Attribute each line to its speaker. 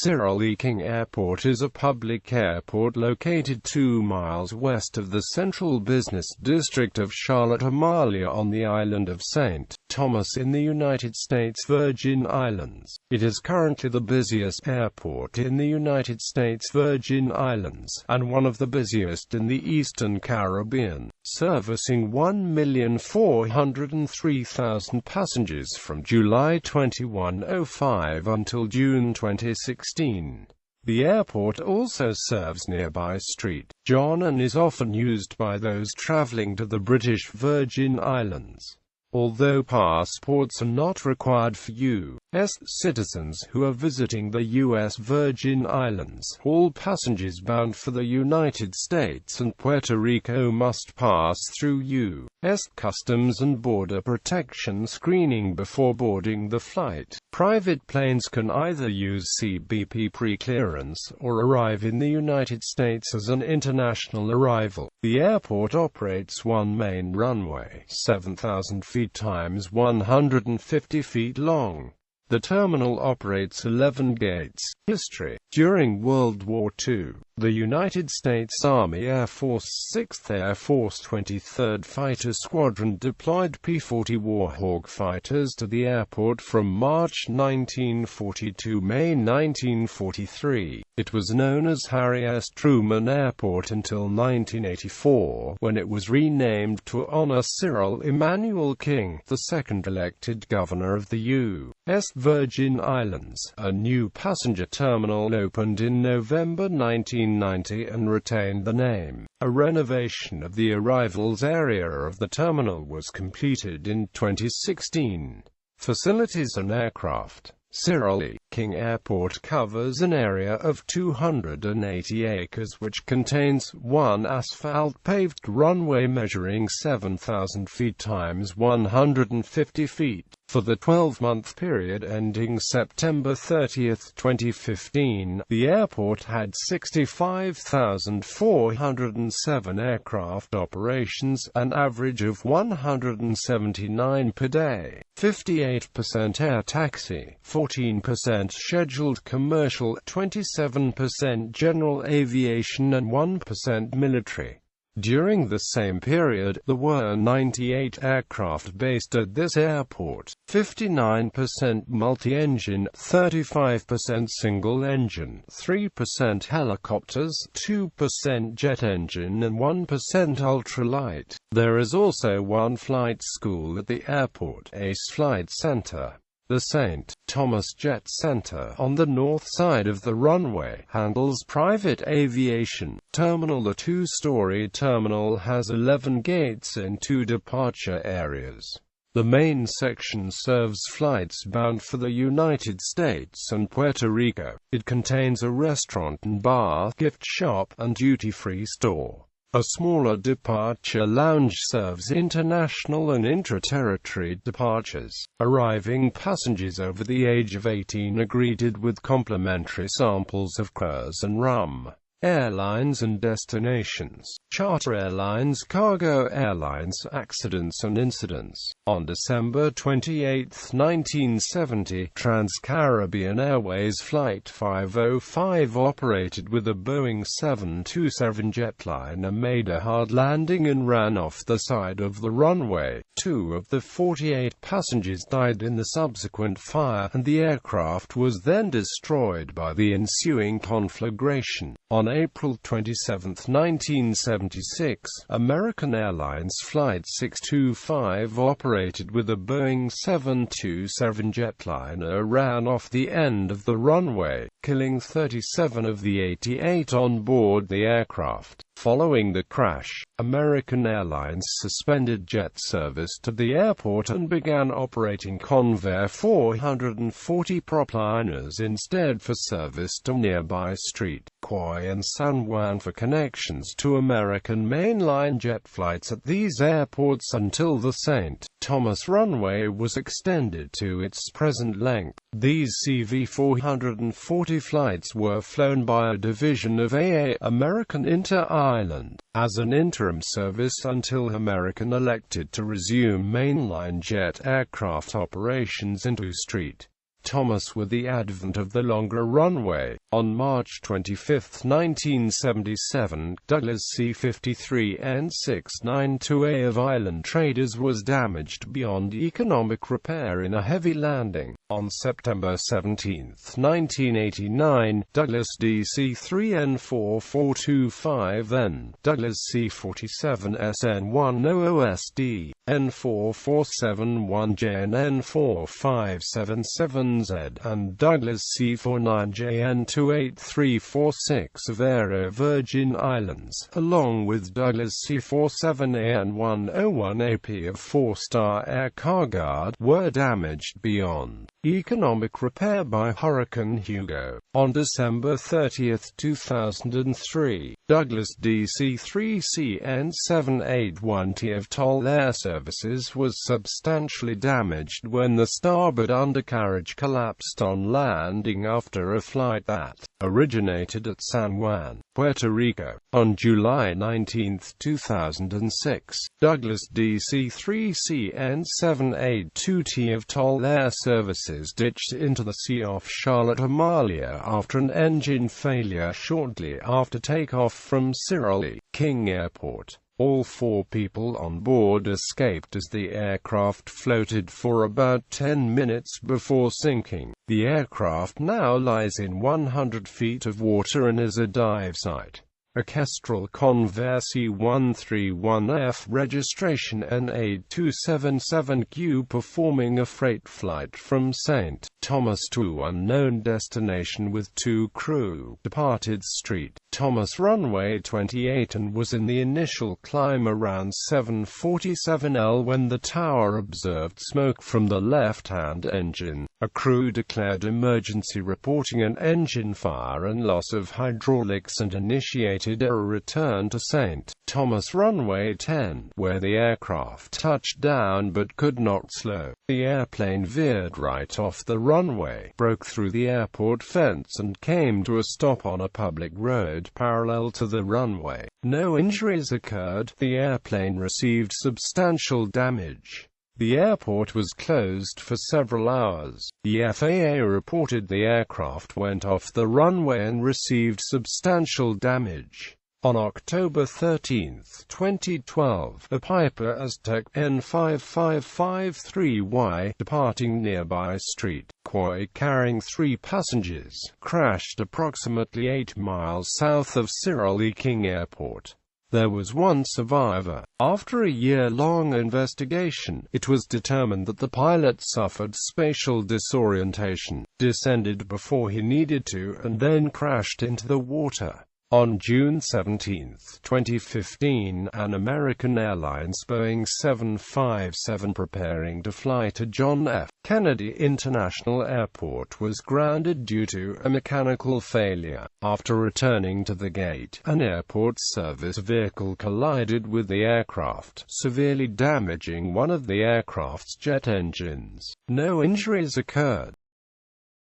Speaker 1: Cyril E.King Airport is a public airport located 2 miles west of the central business district of Charlotte Amalie on the island of St. Thomas in the United States Virgin Islands. It is currently the busiest airport in the United States Virgin Islands, and one of the busiest in the Eastern Caribbean, servicing 1,403,000 passengers from July 2105 until June 2016. The airport also serves nearby St. John and is often used by those traveling to the British Virgin Islands. Although passports are not required for U.S. citizens who are visiting the U.S. Virgin Islands, all passengers bound for the United States and Puerto Rico must pass through U.S. Customs and Border Protection screening before boarding the flight. Private planes can either use CBP pre-clearance or arrive in the United States as an international arrival. The airport operates one main runway, 7,000 feet times 150 feet long. The terminal operates 11 gates. History. During World War II, the United States Army Air Force 6th Air Force 23rd Fighter Squadron deployed P-40 Warhawk fighters to the airport from March 1940 to May 1943. It was known as Harry S. Truman Airport until 1984, when it was renamed to honor Cyril E. King, the second elected governor of the U.S. Virgin Islands. A new passenger terminal opened in November 1990 and retained the name. A renovation of the arrivals area of the terminal was completed in 2016. Facilities and aircraft. Cyril E. King Airport covers an area of 280 acres which contains one asphalt-paved runway measuring 7,000 feet times 150 feet. For the 12-month period ending September 30, 2015, the airport had 65,407 aircraft operations, an average of 179 per day, 58% air taxi, 14% scheduled commercial, 27% general aviation and 1% military. During the same period, there were 98 aircraft based at this airport, 59% multi-engine, 35% single-engine, 3% helicopters, 2% jet engine and 1% ultralight. There is also one flight school at the airport, Ace Flight Center. The St. Thomas Jet Center, on the north side of the runway, handles private aviation. Terminal. The two-story terminal has 11 gates and 2 departure areas. The main section serves flights bound for the United States and Puerto Rico. It contains a restaurant and bar, gift shop, and duty-free store. A smaller departure lounge serves international and intra-territory departures. Arriving passengers over the age of 18 are greeted with complimentary samples of Kurs and rum. Airlines and destinations. Charter airlines, cargo airlines, accidents and incidents. On December 28, 1970, Trans-Caribbean Airways Flight 505 operated with a Boeing 727 jetliner made a hard landing and ran off the side of the runway. 2 of the 48 passengers died in the subsequent fire, and the aircraft was then destroyed by the ensuing conflagration. On April 27, 1976, American Airlines Flight 625 operated with a Boeing 727 jetliner ran off the end of the runway, killing 37 of the 88 on board the aircraft. Following the crash, American Airlines suspended jet service to the airport and began operating Convair 440 propliners instead for service to nearby St. Croix and San Juan for connections to American mainline jet flights at these airports until the St. Thomas runway was extended to its present length. These CV-440 flights were flown by a division of AA, American Inter-Island, as an interim service until American elected to resume mainline jet aircraft operations into St. Thomas. With the advent of the longer runway, on March 25, 1977, Douglas C-53N692A of Island Traders was damaged beyond economic repair in a heavy landing. On September 17, 1989, Douglas DC-3N4425, then Douglas C-47SN100SD, N4471J and N4577Z, and Douglas C-49JN28346 of Aero Virgin Islands, along with Douglas C-47AN101AP of 4-star Air Carguard, were damaged beyond economic repair by Hurricane Hugo. On December 30, 2003, Douglas DC-3CN781T of Toll Air Services was substantially damaged when the starboard undercarriage collapsed on landing after a flight that originated at San Juan, Puerto Rico. On July 19, 2006, Douglas DC-3CN782T of Toll Air Services ditched into the sea off Charlotte Amalie after an engine failure shortly after takeoff from Cyril E. King Airport. All 4 people on board escaped as the aircraft floated for about 10 minutes before sinking. The aircraft now lies in 100 feet of water and is a dive site. A Kestrel Convair C-131F registration NA277Q performing a freight flight from St. Thomas to unknown destination with 2 crew departed St.Thomas runway 28 and was in the initial climb around 7:47 L when the tower observed smoke from the left-hand engine. A crew declared emergency, reporting an engine fire and loss of hydraulics, and initiated a return to St. Thomas runway 10, where the aircraft touched down but could not slow. The airplane veered right off the runway, broke through the airport fence and came to a stop on a public road parallel to the runway. No injuries occurred. The airplane received substantial damage. The airport was closed for several hours. The FAA reported the aircraft went off the runway and received substantial damage. On October 13, 2012, a Piper Aztec N5553Y, departing nearby St. Croix carrying 3 passengers, crashed approximately 8 miles south of Cyril E. King Airport. There was 1 survivor. After a year-long investigation, it was determined that the pilot suffered spatial disorientation, descended before he needed to, and then crashed into the water. On June 17, 2015, an American Airlines Boeing 757 preparing to fly to John F. Kennedy International Airport was grounded due to a mechanical failure. After returning to the gate, an airport service vehicle collided with the aircraft, severely damaging one of the aircraft's jet engines. No injuries occurred.